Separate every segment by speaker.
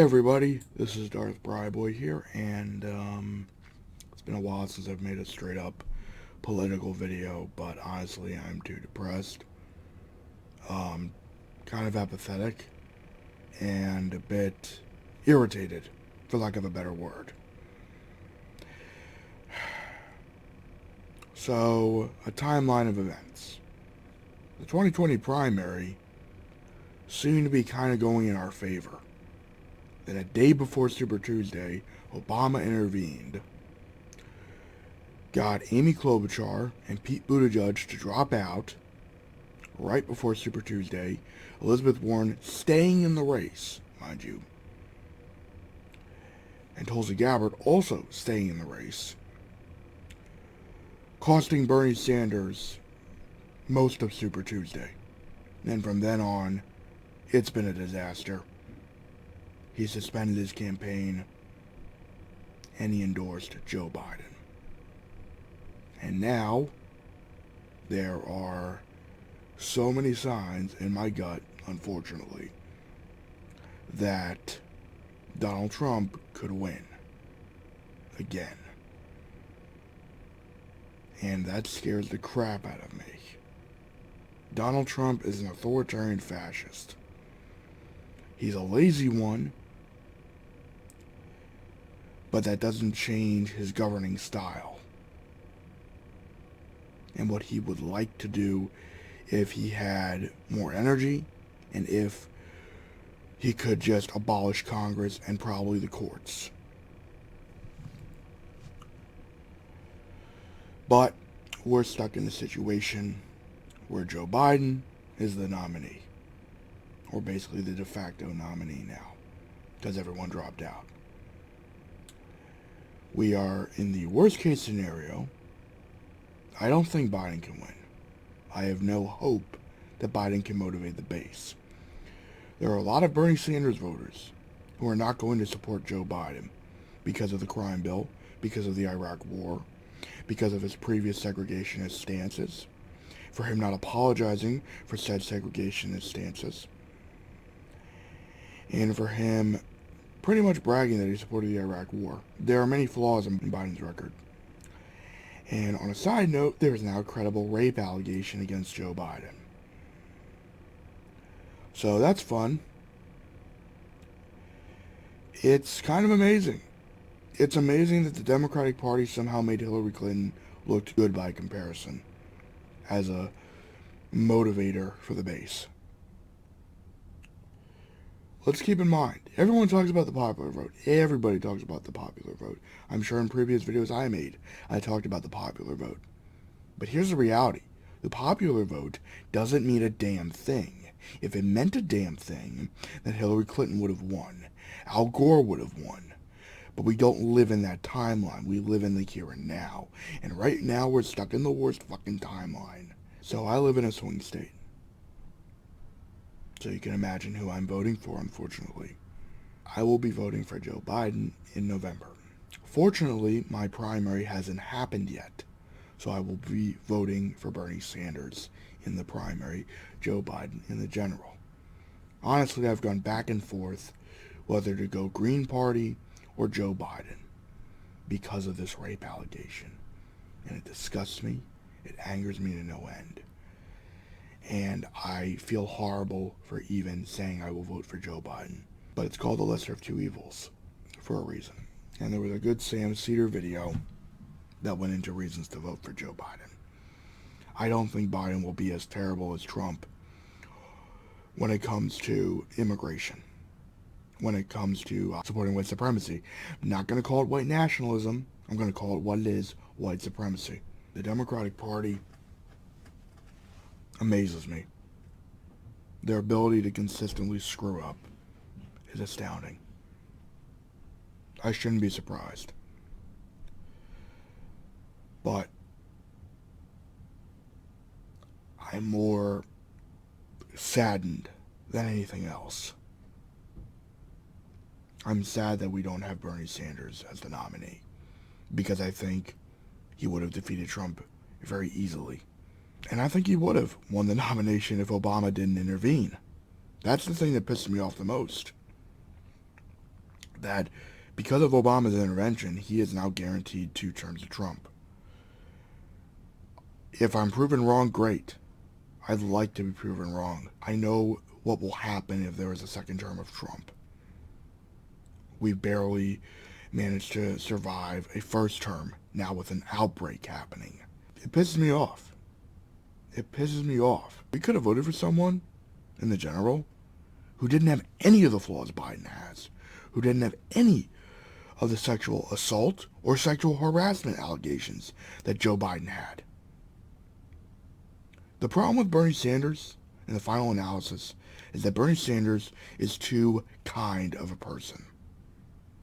Speaker 1: Hey everybody, this is Darth Bryboy here, and it's been a while since I've made a straight up political video, but honestly I'm too depressed, um, kind of apathetic, and a bit irritated, for lack of a better word. So, a timeline of events. The 2020 primary seemed to be kind of going in our favor. Then a day before Super Tuesday, Obama intervened, got Amy Klobuchar and Pete Buttigieg to drop out right before Super Tuesday, Elizabeth Warren staying in the race, mind you, and Tulsi Gabbard also staying in the race, costing Bernie Sanders most of Super Tuesday. And from then on, it's been a disaster. He suspended his campaign and he endorsed Joe Biden. And now, there are so many signs in my gut, unfortunately, that Donald Trump could win again. And that scares the crap out of me. Donald Trump is an authoritarian fascist. He's a lazy one, but that doesn't change his governing style and what he would like to do if he had more energy and if he could just abolish Congress and probably the courts. But we're stuck in a situation where Joe Biden is the nominee, or basically the de facto nominee now, because everyone dropped out. We are in the worst case scenario. I don't think Biden can win. I have no hope that Biden can motivate the base. There are a lot of Bernie Sanders voters who are not going to support Joe Biden because of the crime bill, because of the Iraq war, because of his previous segregationist stances, for him not apologizing for said segregationist stances, and for him pretty much bragging that he supported the Iraq war. There are many flaws in Biden's record. And on a side note, there is now a credible rape allegation against Joe Biden. So that's fun. It's kind of amazing. It's amazing that the Democratic Party somehow made Hillary Clinton look good by comparison as a motivator for the base. Let's keep in mind, everyone talks about the popular vote. Everybody talks about the popular vote. I'm sure in previous videos I made, I talked about the popular vote. But here's the reality. The popular vote doesn't mean a damn thing. If it meant a damn thing, then Hillary Clinton would have won. Al Gore would have won. But we don't live in that timeline. We live in the here and now. And right now we're stuck in the worst fucking timeline. So I live in a swing state. So you can imagine who I'm voting for, unfortunately. I will be voting for Joe Biden in November. Fortunately, my primary hasn't happened yet. So I will be voting for Bernie Sanders in the primary, Joe Biden in the general. Honestly, I've gone back and forth whether to go Green Party or Joe Biden because of this rape allegation. And it disgusts me. It angers me to no end. And I feel horrible for even saying I will vote for Joe Biden. But it's called the lesser of two evils for a reason. And there was a good Sam Cedar video that went into reasons to vote for Joe Biden. I don't think Biden will be as terrible as Trump when it comes to immigration, when it comes to supporting white supremacy. I'm not going to call it white nationalism. I'm going to call it what it is, white supremacy. The Democratic Party amazes me. Their ability to consistently screw up is astounding. I shouldn't be surprised. But I'm more saddened than anything else. I'm sad that we don't have Bernie Sanders as the nominee, because I think he would have defeated Trump very easily. And I think he would have won the nomination if Obama didn't intervene. That's the thing that pissed me off the most. that because of Obama's intervention, he is now guaranteed 2 terms of Trump. If I'm proven wrong, great. I'd like to be proven wrong. I know what will happen if there is a second term of Trump. We barely managed to survive a first term, now with an outbreak happening. It pisses me off. It pisses me off. We could have voted for someone in the general who didn't have any of the flaws Biden has, who didn't have any of the sexual assault or sexual harassment allegations that Joe Biden had. The problem with Bernie Sanders, in the final analysis, is that Bernie Sanders is too kind of a person.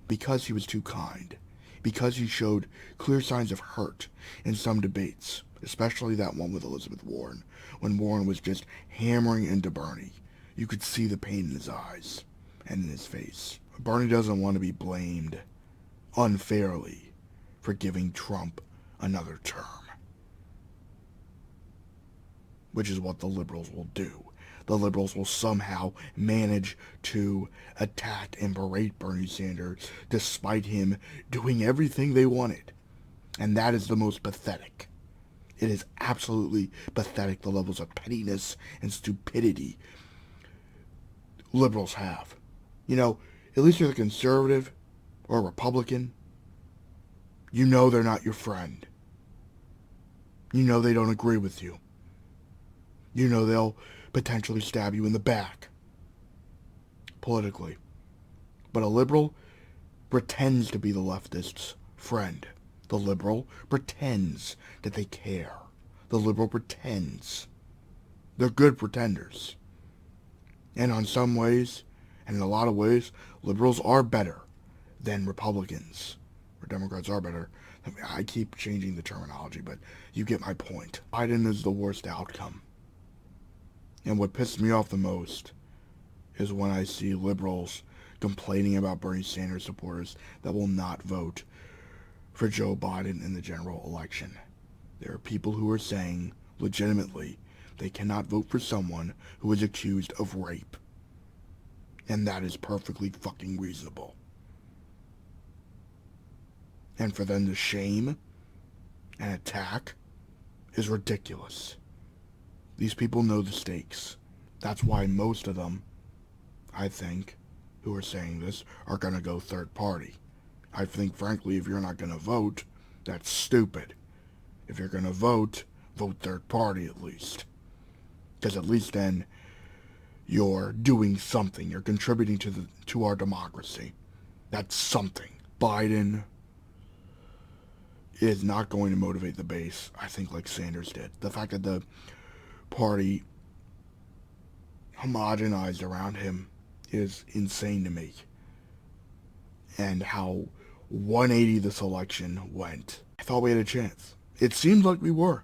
Speaker 1: Because he was too kind. Because he showed clear signs of hurt in some debates, especially that one with Elizabeth Warren, when Warren was just hammering into Bernie. You could see the pain in his eyes and in his face. Bernie doesn't want to be blamed unfairly for giving Trump another term, which is what the liberals will do. The liberals will somehow manage to attack and berate Bernie Sanders despite him doing everything they wanted. And that is the most pathetic. It is absolutely pathetic, the levels of pettiness and stupidity liberals have. You know, at least you're a conservative or a Republican. You know they're not your friend. You know they don't agree with you. You know they'll potentially stab you in the back politically. But a liberal pretends to be the leftist's friend. The liberal pretends that they care. The liberal pretends. They're good pretenders. And on some ways, and in a lot of ways, liberals are better than Republicans. Or Democrats are better. I keep changing the terminology, but you get my point. Biden is the worst outcome. And what pisses me off the most is when I see liberals complaining about Bernie Sanders supporters that will not vote for Joe Biden in the general election. There are people who are saying, legitimately, they cannot vote for someone who is accused of rape. And that is perfectly fucking reasonable. And for them to shame and attack is ridiculous. These people know the stakes. That's why most of them, I think, who are saying this, are going to go third party. I think, frankly, if you're not going to vote, that's stupid. If you're going to vote, vote third party at least. Because at least then you're doing something. You're contributing to our democracy. That's something. Biden is not going to motivate the base, I think, like Sanders did. The fact that the party homogenized around him is insane to me. And how 180 this election went. I thought we had a chance. It seemed like we were.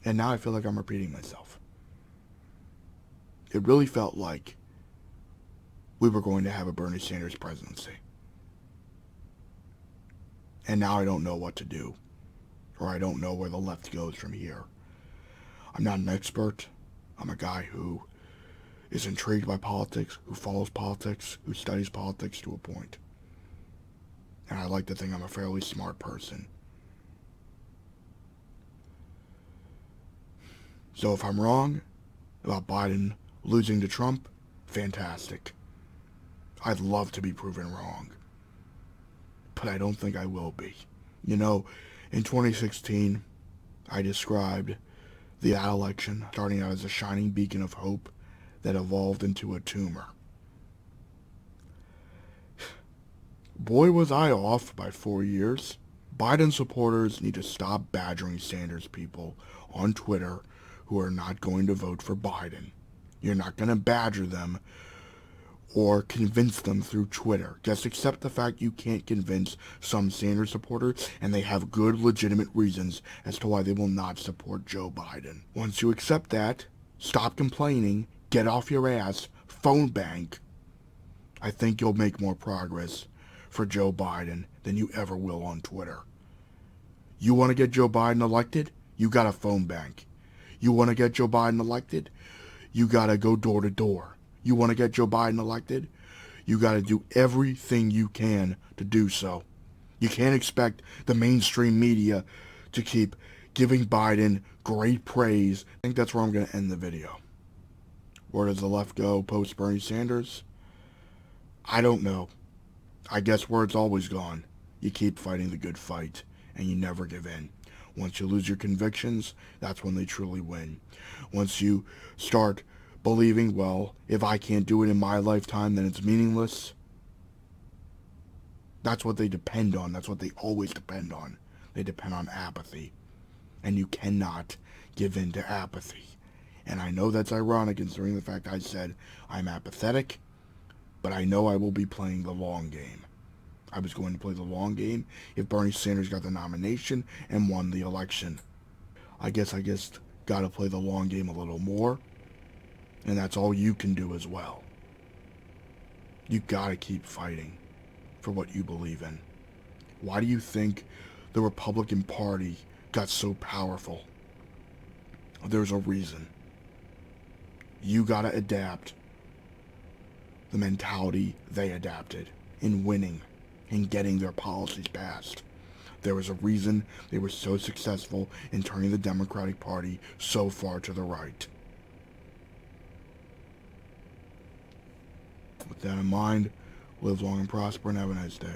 Speaker 1: And now I feel like I'm repeating myself. It really felt like we were going to have a Bernie Sanders presidency. And now I don't know what to do. Or I don't know where the left goes from here. I'm not an expert. I'm a guy who is intrigued by politics, who follows politics, who studies politics to a point. And I like to think I'm a fairly smart person. So if I'm wrong about Biden losing to Trump, fantastic. I'd love to be proven wrong. But I don't think I will be. You know, in 2016, I described that election starting out as a shining beacon of hope that evolved into a tumor. Boy, was I off by 4 years. Biden supporters need to stop badgering Sanders people on Twitter who are not going to vote for Biden. You're not going to badger them or convince them through Twitter. Just accept the fact you can't convince some Sanders supporters, and they have good, legitimate reasons as to why they will not support Joe Biden. Once you accept that, stop complaining, get off your ass, phone bank. I think you'll make more progress for Joe Biden than you ever will on Twitter. You want to get Joe Biden elected? You got a phone bank. You want to get Joe Biden elected? You got to go door to door. You want to get Joe Biden elected? You got to do everything you can to do so. You can't expect the mainstream media to keep giving Biden great praise. I think that's where I'm going to end the video. Where does the left go post Bernie Sanders? I don't know. I guess where it's always gone. You keep fighting the good fight, and you never give in. Once you lose your convictions, that's when they truly win. Once you start believing, well, if I can't do it in my lifetime, then it's meaningless. That's what they depend on. That's what they always depend on. They depend on apathy. And you cannot give in to apathy. And I know that's ironic considering the fact I said I'm apathetic, but I know I will be playing the long game. I was going to play the long game if Bernie Sanders got the nomination and won the election. I guess got to play the long game a little more, and that's all you can do as well. You got to keep fighting for what you believe in. Why do you think the Republican Party got so powerful? There's a reason. You got to adapt the mentality they adapted in winning and getting their policies passed. There was a reason they were so successful in turning the Democratic Party so far to the right. With that in mind, live long and prosper and have a nice day.